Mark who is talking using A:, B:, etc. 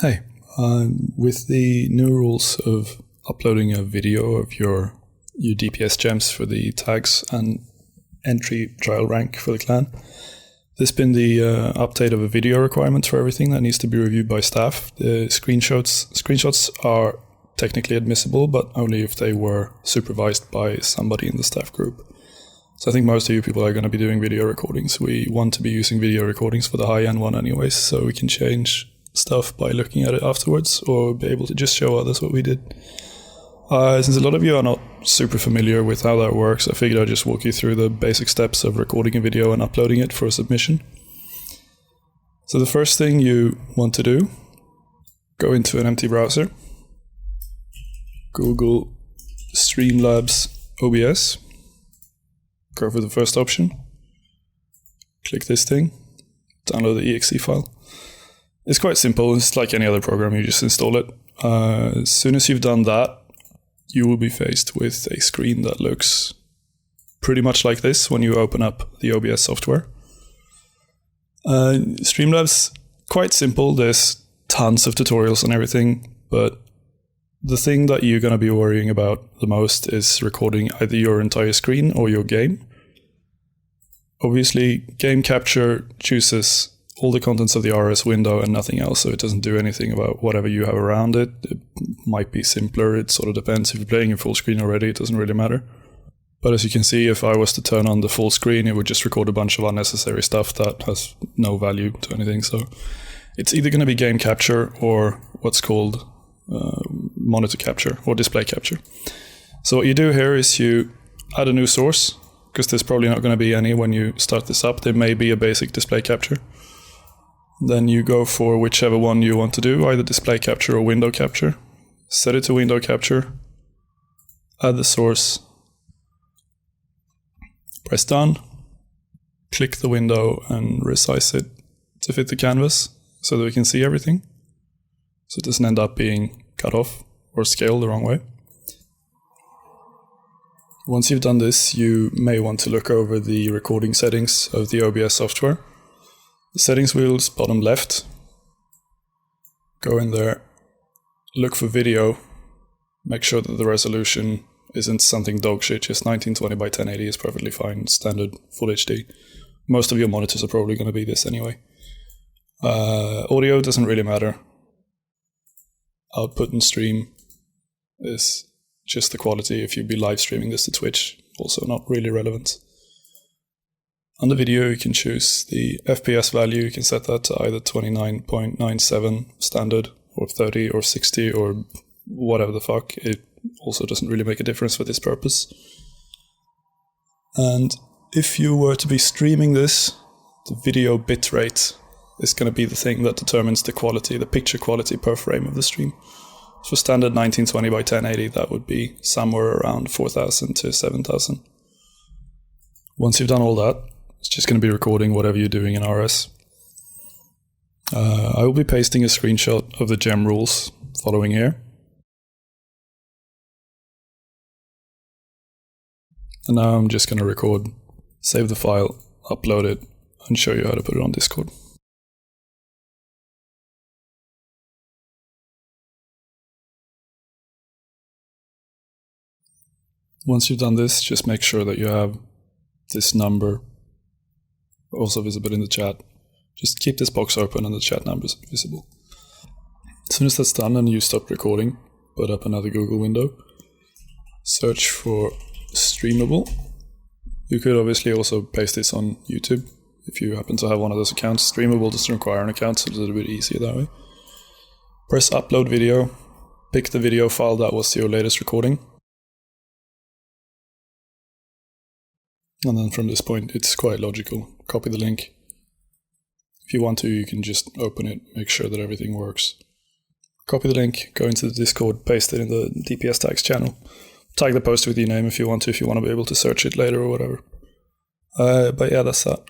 A: Hey, with the new rules of uploading a video of your DPS gems for the tags and entry trial rank for the clan, there's been the update of a video requirement for everything that needs to be reviewed by staff. The screenshots are technically admissible, but only if they were supervised by somebody in the staff group. So I think most of you people are going to be doing video recordings. We want to be using video recordings for the high-end one anyways, so we can change stuff by looking at it afterwards or be able to just show others what we did. Since a lot of you are not super familiar with how that works, I figured I'd just walk you through the basic steps of recording a video and uploading it for a submission. So the first thing you want to do, go into an empty browser, Google Streamlabs OBS, go for the first option, click this thing, download the exe file. It's quite simple, it's like any other program, you just install it. As soon as you've done that, you will be faced with a screen that looks pretty much like this when you open up the OBS software. Streamlabs, quite simple, there's tons of tutorials and everything, but the thing that you're going to be worrying about the most is recording either your entire screen or your game. Obviously, game capture chooses all the contents of the RS window and nothing else, so it doesn't do anything about whatever you have around it. It might be simpler, it sort of depends. If you're playing in full screen already, it doesn't really matter. But as you can see, if I was to turn on the full screen, it would just record a bunch of unnecessary stuff that has no value to anything. So it's either going to be game capture or what's called monitor capture or display capture. So what you do here is you add a new source, because there's probably not going to be any when you start this up. There may be a basic display capture. Then you go for whichever one you want to do, either display capture or window capture. Set it to window capture, add the source, press done, click the window and resize it to fit the canvas so that we can see everything, so it doesn't end up being cut off or scaled the wrong way. Once you've done this, you may want to look over the recording settings of the OBS software. The settings wheel's bottom left. Go in there, look for video, make sure that the resolution isn't something dog shit, just 1920 by 1080 is perfectly fine, standard full HD. Most of your monitors are probably going to be this anyway. Audio doesn't really matter. Output and stream is just the quality. If you'd be live streaming this to Twitch, also not really relevant. On the video, you can choose the FPS value. You can set that to either 29.97 standard or 30 or 60 or whatever the fuck. It also doesn't really make a difference for this purpose. And if you were to be streaming this, the video bitrate is going to be the thing that determines the quality, the picture quality per frame of the stream. For standard 1920 by 1080, that would be somewhere around 4000 to 7000. Once you've done all that, it's just going to be recording whatever you're doing in RS. I will be pasting a screenshot of the gem rules following here. And now I'm just going to record, save the file, upload it, and show you how to put it on Discord. Once you've done this, just make sure that you have this number also visible in the chat. Just keep this box open and the chat number is visible. As soon as that's done and you stop recording, put up another Google window, search for Streamable. You could obviously also paste this on YouTube if you happen to have one of those accounts. Streamable doesn't require an account, so it's a little bit easier that way. Press upload video, pick the video file that was your latest recording. And then from this point, it's quite logical. Copy the link. If you want to, you can just open it, make sure that everything works. Copy the link, go into the Discord, paste it in the DPS tags channel. Tag the post with your name if you want to be able to search it later or whatever. But yeah, that's that.